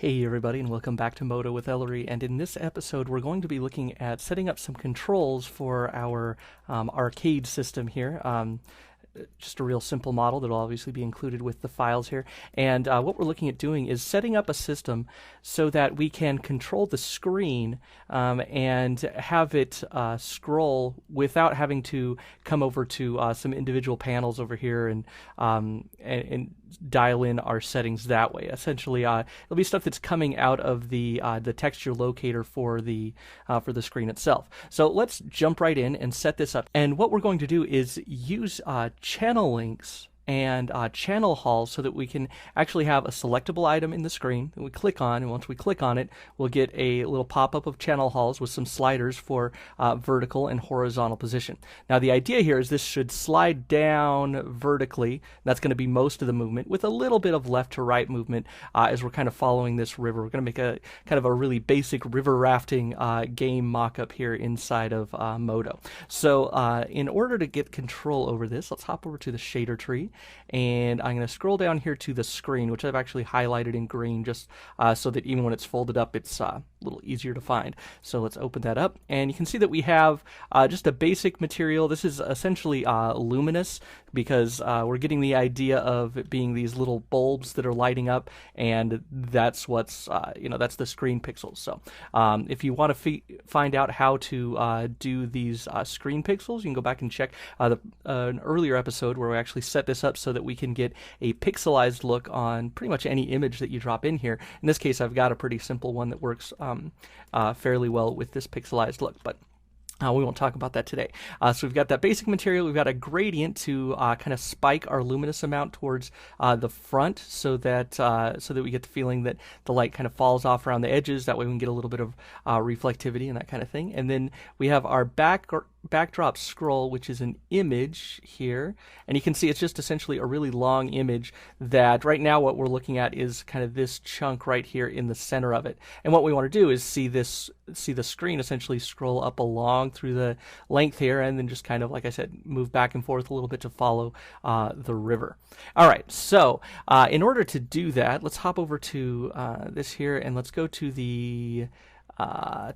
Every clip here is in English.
Hey everybody, and welcome back to Modo with Ellery. And in this episode, we're going to be looking at setting up some controls for our arcade system here. Just a real simple model that'll obviously be included with the files here. And what we're looking at doing is setting up a system so that we can control the screen and have it scroll without having to come over to some individual panels over here and dial in our settings that way. Essentially, it'll be stuff that's coming out of the texture locator for the screen itself. So let's jump right in and set this up. And what we're going to do is use channel links and channel halls so that we can actually have a selectable item in the screen that we click on, and once we click on it, we'll get a little pop-up of channel halls with some sliders for vertical and horizontal position. Now the idea here is this should slide down vertically. That's going to be most of the movement, with a little bit of left to right movement as we're kind of following this river. We're going to make a kind of a really basic river rafting game mock-up here inside of Modo. So in order to get control over this, let's hop over to the shader tree. And I'm going to scroll down here to the screen, which I've actually highlighted in green just so that even when it's folded up, it's a little easier to find. So let's open that up, and you can see that we have just a basic material. This is essentially luminous because we're getting the idea of it being these little bulbs that are lighting up, and that's what's that's the screen pixels. So if you want to find out how to do these screen pixels, you can go back and check an earlier episode where we actually set this up so that we can get a pixelized look on pretty much any image that you drop in here. In this case, I've got a pretty simple one that works fairly well with this pixelized look, but we won't talk about that today. So we've got that basic material. We've got a gradient to kind of spike our luminous amount towards the front, so that we get the feeling that the light kind of falls off around the edges. That way we can get a little bit of reflectivity and that kind of thing. And then we have our backdrop scroll, which is an image here, and you can see it's just essentially a really long image that right now what we're looking at is kind of this chunk right here in the center of it. And what we want to do is see the screen essentially scroll up along through the length here, and then just kind of, like I said, move back and forth a little bit to follow the river. All right, so in order to do that, let's hop over to this here, and let's go to the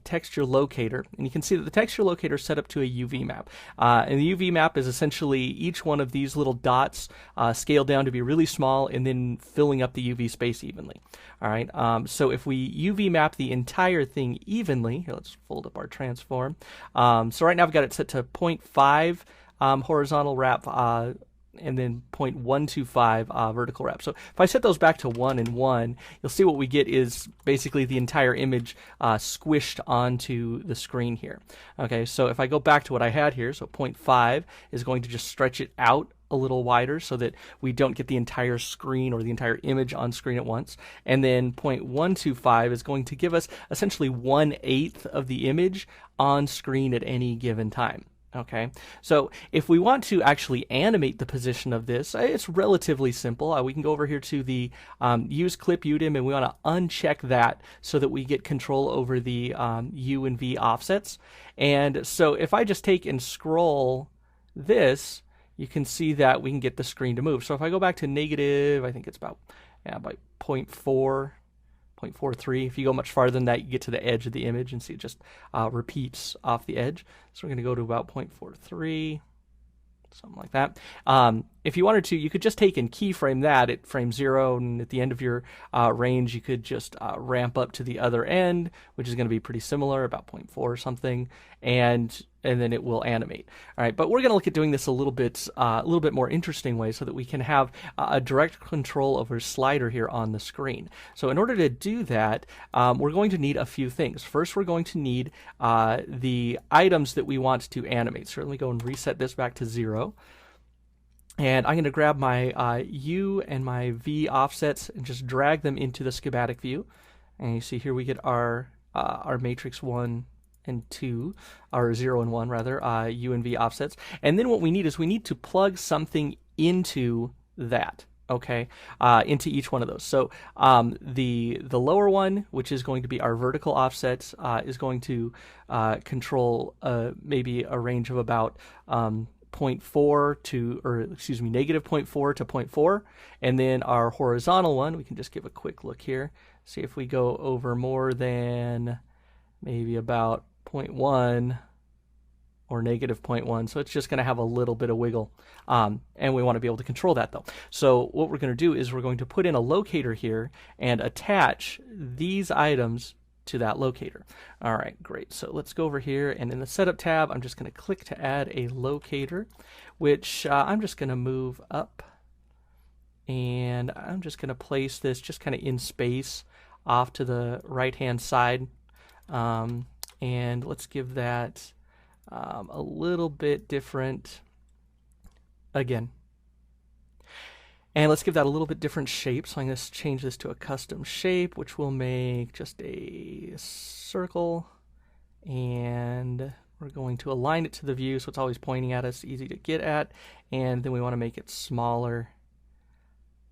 texture locator, and you can see that the texture locator is set up to a UV map, and the UV map is essentially each one of these little dots scaled down to be really small and then filling up the UV space evenly. All right, so if we UV map the entire thing evenly, here, let's fold up our transform. So right now I've got it set to 0.5 horizontal wrap and then 0.125 vertical wrap. So if I set those back to 1 and 1, you'll see what we get is basically the entire image squished onto the screen here. Okay, so if I go back to what I had here, so 0.5 is going to just stretch it out a little wider so that we don't get the entire screen or the entire image on screen at once. And then 0.125 is going to give us essentially 1/8 of the image on screen at any given time. Okay, so if we want to actually animate the position of this, it's relatively simple. We can go over here to the use clip UDIM, and we want to uncheck that so that we get control over the U and V offsets. And so if I just take and scroll this, you can see that we can get the screen to move. So if I go back to negative, I think it's about 0.4. 0.43. If you go much farther than that, you get to the edge of the image and see it just repeats off the edge. So we're going to go to about 0.43, something like that. If you wanted to, you could just take and keyframe that at frame 0, and at the end of your range, you could just ramp up to the other end, which is going to be pretty similar, about 0.4 or something, and then it will animate. All right, but we're going to look at doing this a little bit more interesting way so that we can have a direct control over slider here on the screen. So in order to do that, we're going to need a few things. First, we're going to need the items that we want to animate. So let me go and reset this back to 0. And I'm going to grab my U and my V offsets and just drag them into the schematic view. And you see here we get our matrix 1 and 2, or 0 and 1 rather, U and V offsets. And then what we need is we need to plug something into that. Okay, into each one of those. So the lower one, which is going to be our vertical offsets, is going to control maybe a range of about 0.4 to, or excuse me, negative 0.4 to 0.4. And then our horizontal one, we can just give a quick look here. See if we go over more than maybe about 0.1 or negative 0.1. So it's just going to have a little bit of wiggle. And we want to be able to control that though. So what we're going to do is we're going to put in a locator here and attach these items to that locator. All right, great. So let's go over here, and in the setup tab, I'm just going to click to add a locator, which I'm just going to move up, and I'm just going to place this just kind of in space off to the right-hand side. And let's give that a little bit different again. And let's give that a little bit different shape. So I'm going to change this to a custom shape, which will make just a circle. And we're going to align it to the view so it's always pointing at us, easy to get at. And then we want to make it smaller.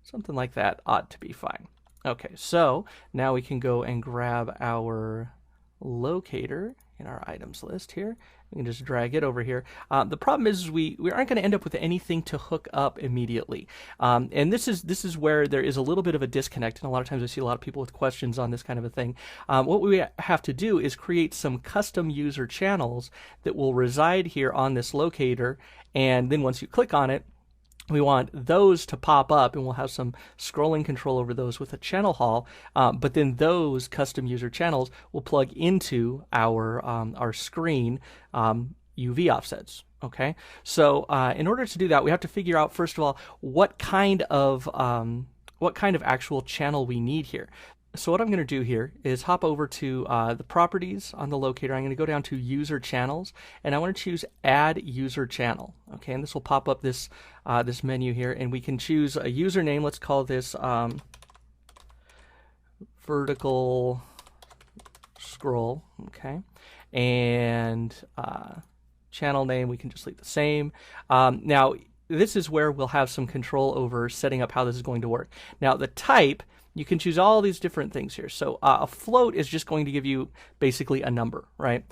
Something like that ought to be fine. Okay, so now we can go and grab our locator in our items list here. We can just drag it over here. The problem is we aren't going to end up with anything to hook up immediately. And this is where there is a little bit of a disconnect, and a lot of times I see a lot of people with questions on this kind of a thing. What we have to do is create some custom user channels that will reside here on this locator, and then once you click on it, we want those to pop up, and we'll have some scrolling control over those with a channel hall. But then those custom user channels will plug into our screen UV offsets. Okay, so in order to do that, we have to figure out first of all what kind of actual channel we need here. So what I'm going to do here is hop over to the properties on the locator. I'm going to go down to user channels, and I want to choose add user channel. Okay, and this will pop up this this menu here, and we can choose a username. Let's call this vertical scroll. Okay, and channel name we can just leave the same. Now this is where we'll have some control over setting up how this is going to work. Now the type, you can choose all these different things here. So a float is just going to give you basically a number, right?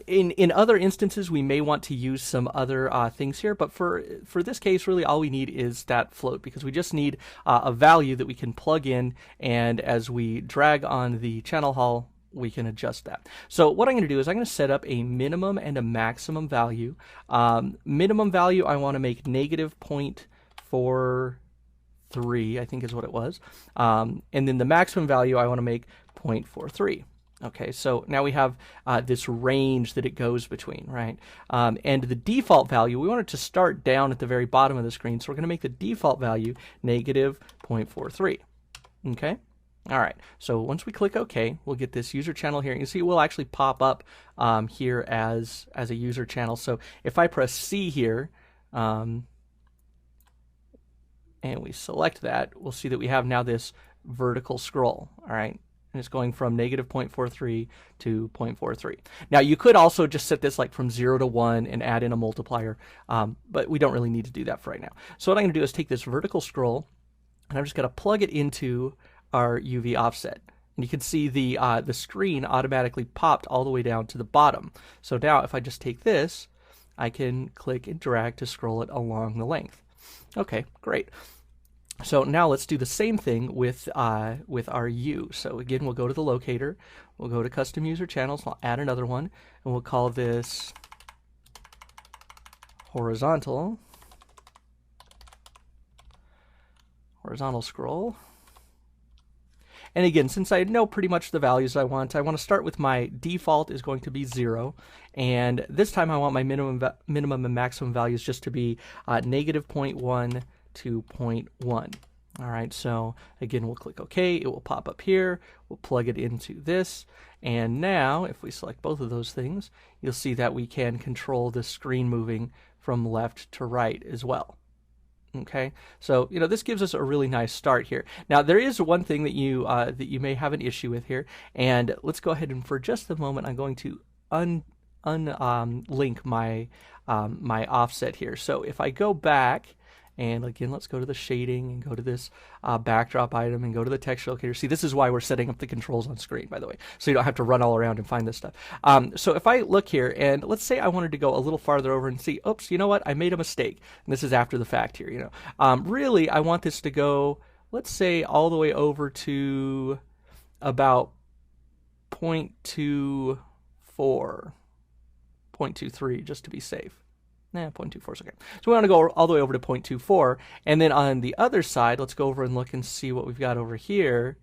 In other instances, we may want to use some other things here, but for this case, really all we need is that float, because we just need a value that we can plug in, and as we drag on the channel hall, we can adjust that. So what I'm going to do is I'm going to set up a minimum and a maximum value. Minimum value I want to make negative 0.43, I think is what it was. And then the maximum value I want to make 0.43. Okay, so now we have this range that it goes between, right? And the default value, we want it to start down at the very bottom of the screen, so we're going to make the default value negative 0.43. Okay? All right, so once we click OK, we'll get this user channel here. You can see it will actually pop up here as a user channel. So if I press C here, and we select that, we'll see that we have now this vertical scroll, all right? And it's going from negative 0.43 to 0.43. Now, you could also just set this like from 0 to 1 and add in a multiplier, but we don't really need to do that for right now. So what I'm going to do is take this vertical scroll, and I'm just going to plug it into our UV offset. And you can see the screen automatically popped all the way down to the bottom. So now if I just take this, I can click and drag to scroll it along the length. Okay, great. So now let's do the same thing with our U. So again, we'll go to the locator, we'll go to custom user channels, I'll add another one, and we'll call this horizontal scroll. And again, since I know pretty much the values I want to start with my default is going to be 0. And this time I want my minimum and maximum values just to be negative 0.1 to 0.1. All right, so again, we'll click OK. It will pop up here. We'll plug it into this. And now, if we select both of those things, you'll see that we can control the screen moving from left to right as well. Okay, so this gives us a really nice start here. Now there is one thing that you may have an issue with here, and let's go ahead and for just a moment I'm going to unlink my my offset here. So if I go back And again, let's go to the shading and go to this backdrop item and go to the texture locator. See, this is why we're setting up the controls on screen, by the way, so you don't have to run all around and find this stuff. So if I look here, and let's say I wanted to go a little farther over and see, oops, you know what? I made a mistake. And this is after the fact here, you know. Really, I want this to go, let's say, all the way over to about 0.24, 0.23, just to be safe. 0.24 is okay. So we want to go all the way over to 0.24, and then on the other side, let's go over and look and see what we've got over here.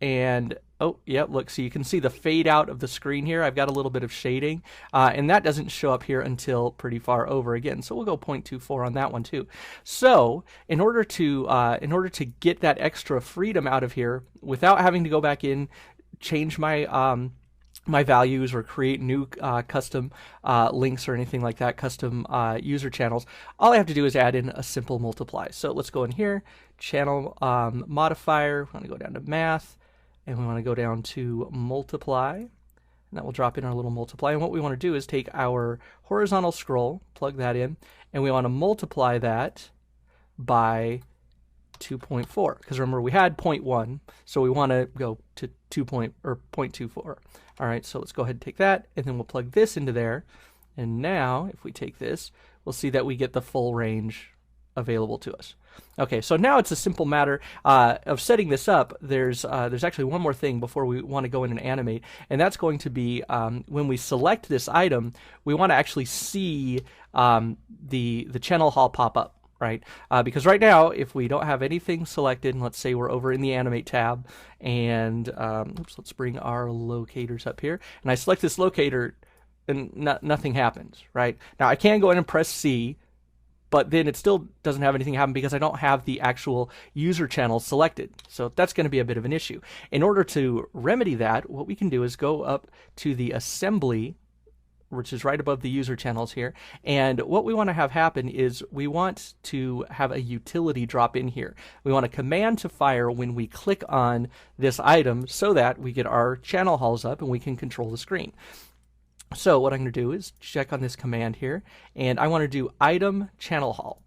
And oh, yeah, look, so you can see the fade out of the screen here. I've got a little bit of shading, and that doesn't show up here until pretty far over again. So we'll go 0.24 on that one too. So in order to get that extra freedom out of here without having to go back in, change my my values or create new custom links or anything like that, custom user channels, all I have to do is add in a simple multiply. So let's go in here, channel modifier, we want to go down to math, and we want to go down to multiply, and that will drop in our little multiply. And what we want to do is take our horizontal scroll, plug that in, and we want to multiply that by 2.4, because remember we had 0.1, so we want to go to 0.24. All right, so let's go ahead and take that, and then we'll plug this into there. And now, if we take this, we'll see that we get the full range available to us. Okay, so now it's a simple matter of setting this up. There's actually one more thing before we want to go in and animate, and that's going to be when we select this item, we want to actually see the channel hall pop up. Right? Because right now, if we don't have anything selected, and let's say we're over in the animate tab, and oops, let's bring our locators up here, and I select this locator, and nothing happens, right? Now I can go in and press C, but then it still doesn't have anything happen because I don't have the actual user channel selected. So that's going to be a bit of an issue. In order to remedy that, what we can do is go up to the assembly, which is right above the user channels here. And what we want to have happen is we want to have a utility drop in here. We want a command to fire when we click on this item so that we get our channel halls up and we can control the screen. So what I'm going to do is check on this command here, and I want to do item channel hall.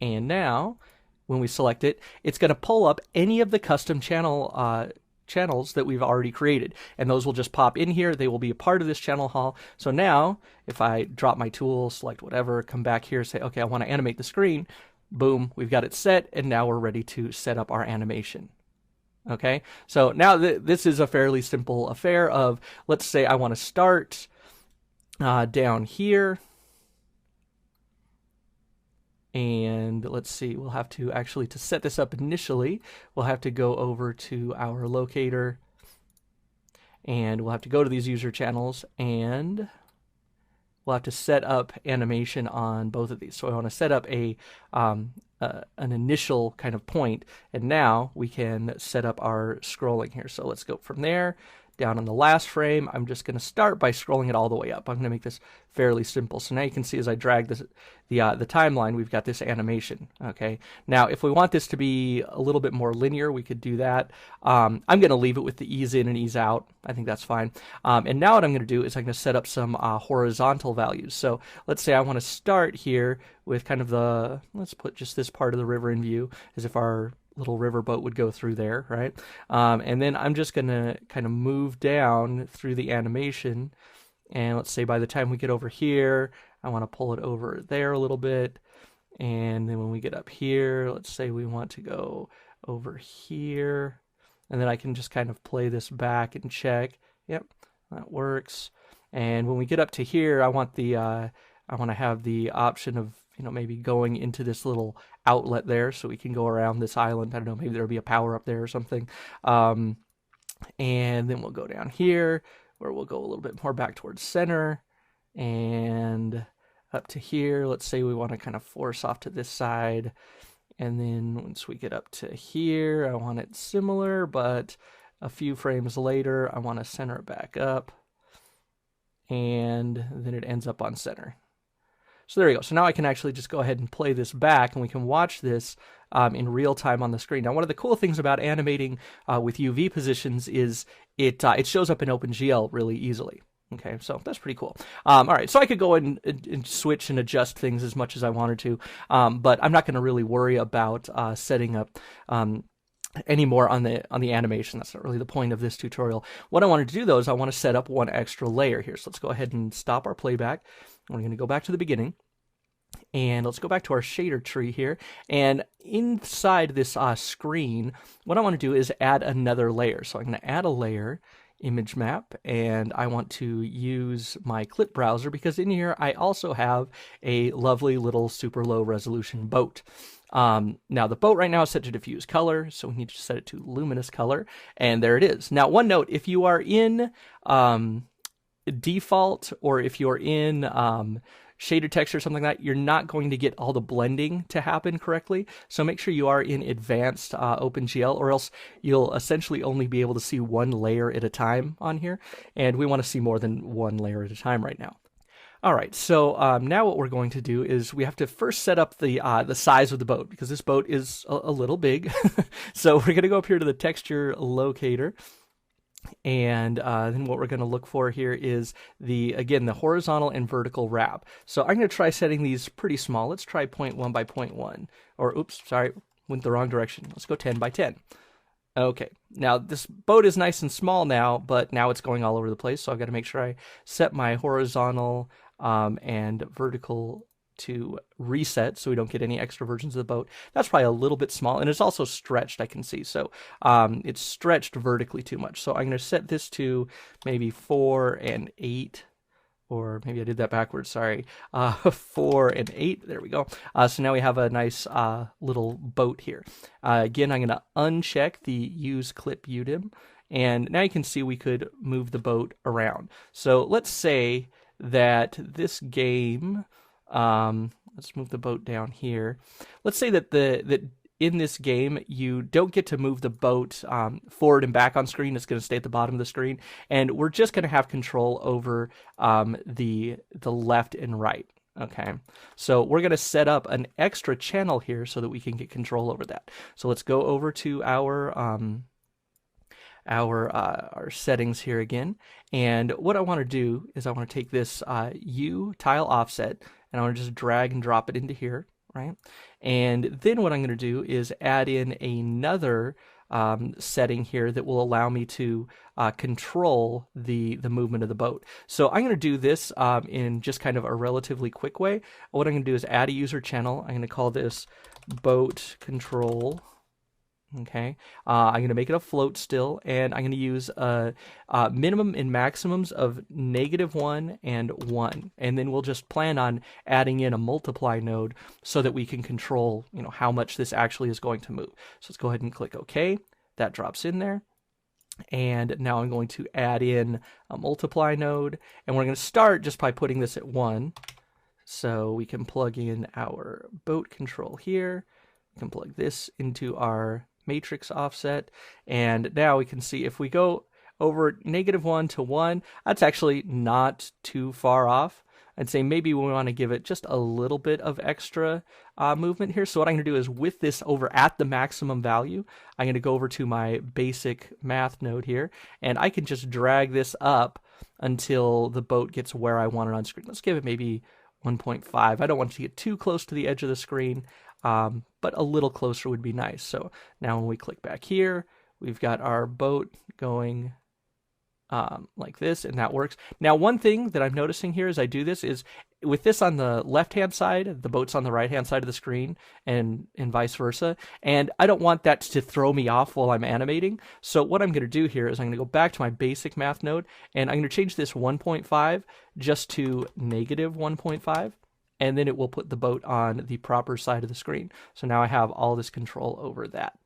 And now when we select it, it's going to pull up any of the custom channels that we've already created, and those will just pop in here. They will be a part of this channel hall. So now if I drop my tool, select whatever, come back here, say okay, I want to animate the screen, boom, we've got it set, and now we're ready to set up our animation. Okay, so now this is a fairly simple affair of, let's say I want to start down here, and let's see, we'll have to actually, to set this up initially, we'll have to go over to our locator, and we'll have to go to these user channels, and we'll have to set up animation on both of these. So I want to set up an initial kind of point, and now we can set up our scrolling here. So let's go from there down on the last frame. I'm just going to start by scrolling it all the way up. I'm going to make this fairly simple. So now you can see as I drag this, the timeline, we've got this animation. Okay. Now, if we want this to be a little bit more linear, we could do that. I'm going to leave it with the ease in and ease out. I think that's fine. And now what I'm going to do is I'm going to set up some horizontal values. So let's say I want to start here with kind of let's put just this part of the river in view, as if our little river boat would go through there, right? And then I'm just going to kind of move down through the animation. And let's say by the time we get over here, I want to pull it over there a little bit. And then when we get up here, let's say we want to go over here. And then I can just kind of play this back and check. Yep, that works. And when we get up to here, I want to have the option of, maybe going into this little outlet there so we can go around this island. I don't know, maybe there'll be a power up there or something. And then we'll go down here where we'll go a little bit more back towards center and up to here. Let's say we want to kind of force off to this side. And then once we get up to here, I want it similar, but a few frames later, I want to center it back up. And then it ends up on center. So there you go. So now I can actually just go ahead and play this back, and we can watch this in real time on the screen. Now, one of the cool things about animating with UV positions is it shows up in OpenGL really easily. Okay, so that's pretty cool. All right, so I could go and switch and adjust things as much as I wanted to, but I'm not going to really worry about setting up any more on the animation. That's not really the point of this tutorial. What I wanted to do though is I want to set up one extra layer here. So let's go ahead and stop our playback. We're going to go back to the beginning. And let's go back to our shader tree here. And inside this screen, what I want to do is add another layer. So I'm going to add a layer, image map, and I want to use my clip browser because in here I also have a lovely little super low resolution boat. Now the boat right now is set to diffuse color, so we need to set it to luminous color, and there it is. Now one note, if you are in default or if you're in shader text or something like that, you're not going to get all the blending to happen correctly. So make sure you are in advanced OpenGL, or else you'll essentially only be able to see one layer at a time on here. And we want to see more than one layer at a time right now. All right, so now what we're going to do is we have to first set up the size of the boat, because this boat is a little big. So we're going to go up here to the texture locator. And then what we're going to look for here is again the horizontal and vertical wrap. So I'm going to try setting these pretty small. Let's try 0.1 by 0.1. Or oops, sorry, went the wrong direction. Let's go 10 by 10. Okay, now this boat is nice and small now, but now it's going all over the place. So I've got to make sure I set my horizontal and vertical to reset so we don't get any extra versions of the boat. That's probably a little bit small, and it's also stretched, I can see. So it's stretched vertically too much. So I'm going to set this to maybe 4 and 8, or maybe I did that backwards, sorry. 4 and 8, there we go. So now we have a nice little boat here. Again, I'm going to uncheck the use clip udim, and now you can see we could move the boat around. So let's say that this game, let's move the boat down here. Let's say that in this game you don't get to move the boat forward and back on screen. It's going to stay at the bottom of the screen, and we're just going to have control over the left and right. Okay, so we're going to set up an extra channel here so that we can get control over that. So let's go over to our settings here again, and what I want to do is I want to take this U tile offset, and I want to just drag and drop it into here, right? And then what I'm going to do is add in another setting here that will allow me to control the movement of the boat. So I'm going to do this in just kind of a relatively quick way. What I'm going to do is add a user channel. I'm going to call this boat control. Okay, I'm going to make it a float still, and I'm going to use minimum and maximums of -1 and 1, and then we'll just plan on adding in a multiply node so that we can control, how much this actually is going to move. So let's go ahead and click OK. That drops in there, and now I'm going to add in a multiply node, and we're going to start just by putting this at 1, so we can plug in our boat control here. We can plug this into our matrix offset, and now we can see if we go over -1 to 1, that's actually not too far off. I'd say maybe we want to give it just a little bit of extra movement here. So what I'm going to do is, with this over at the maximum value, I'm going to go over to my basic math node here, and I can just drag this up until the boat gets where I want it on screen. Let's give it maybe 1.5. I don't want it to get too close to the edge of the screen, but a little closer would be nice. So now when we click back here, we've got our boat going like this, and that works. Now one thing that I'm noticing here as I do this is, with this on the left hand side, the boat's on the right hand side of the screen, and vice versa, and I don't want that to throw me off while I'm animating. So what I'm going to do here is I'm going to go back to my basic math node, and I'm going to change this 1.5 just to -1.5, and then it will put the boat on the proper side of the screen. So now I have all this control over that.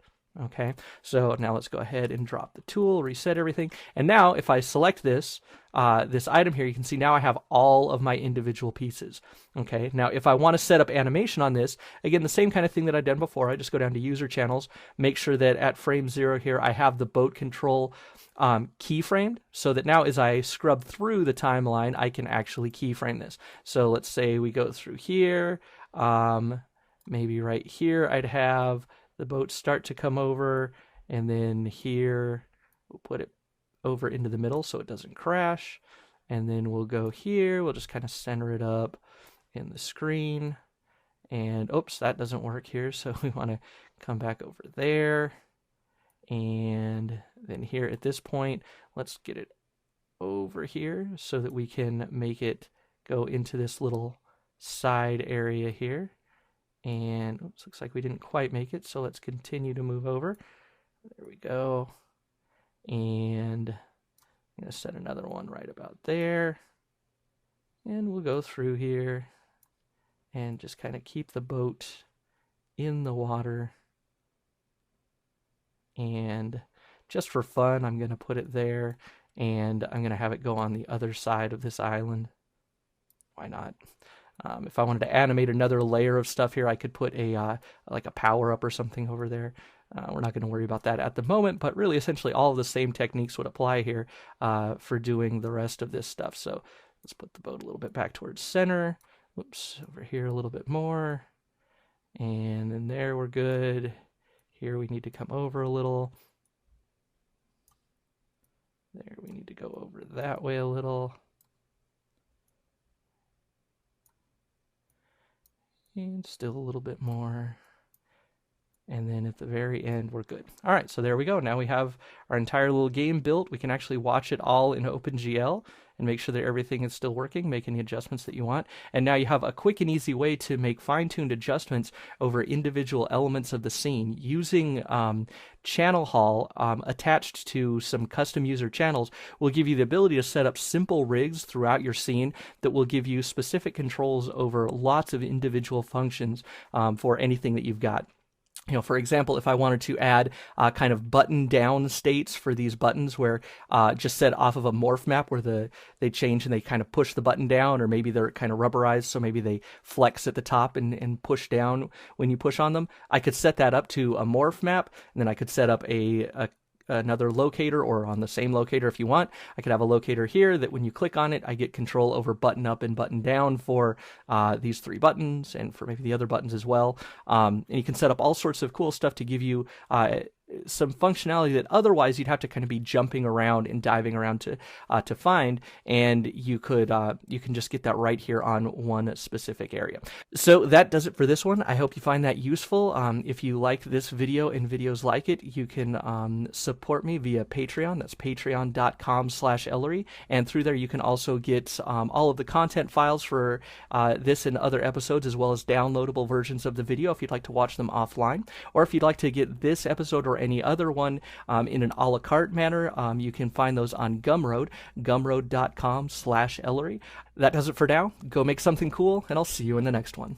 Okay, so now let's go ahead and drop the tool, reset everything, and now if I select this item here, you can see now I have all of my individual pieces. Okay, now if I want to set up animation on this, again, the same kind of thing that I've done before, I just go down to user channels, make sure that at frame 0 here I have the boat control keyframed, so that now as I scrub through the timeline, I can actually keyframe this. So let's say we go through here, maybe right here I'd have the boat start to come over, and then here we'll put it over into the middle so it doesn't crash. And then we'll go here, we'll just kind of center it up in the screen. And oops, that doesn't work here, so we want to come back over there. And then here at this point, let's get it over here so that we can make it go into this little side area here. And oops, looks like we didn't quite make it, so let's continue to move over. There we go. And I'm going to set another one right about there. And we'll go through here and just kind of keep the boat in the water. And just for fun, I'm going to put it there, and I'm going to have it go on the other side of this island. Why not? If I wanted to animate another layer of stuff here, I could put a like a power-up or something over there. We're not going to worry about that at the moment, but really essentially all of the same techniques would apply here for doing the rest of this stuff. So let's put the boat a little bit back towards center. Oops, over here a little bit more. And then there we're good. Here we need to come over a little. There we need to go over that way a little. And still a little bit more. And then at the very end, we're good. All right, so there we go. Now we have our entire little game built. We can actually watch it all in OpenGL and make sure that everything is still working, make any adjustments that you want. And now you have a quick and easy way to make fine-tuned adjustments over individual elements of the scene using Channel Hall attached to some custom user channels will give you the ability to set up simple rigs throughout your scene that will give you specific controls over lots of individual functions for anything that you've got. You know, for example, if I wanted to add kind of button down states for these buttons where just set off of a morph map where they change and they kind of push the button down, or maybe they're kind of rubberized, so maybe they flex at the top and push down when you push on them, I could set that up to a morph map, and then I could set up another locator, or on the same locator if you want. I could have a locator here that when you click on it, I get control over button up and button down for these three buttons, and for maybe the other buttons as well. And you can set up all sorts of cool stuff to give you some functionality that otherwise you'd have to kind of be jumping around and diving around to find, and you can just get that right here on one specific area. So that does it for this one. I hope you find that useful. If you like this video and videos like it, you can support me via Patreon. That's patreon.com/Ellery, and through there you can also get all of the content files for this and other episodes, as well as downloadable versions of the video if you'd like to watch them offline, or if you'd like to get this episode or any other one in an a la carte manner, you can find those on Gumroad, gumroad.com/Ellery. That does it for now. Go make something cool, and I'll see you in the next one.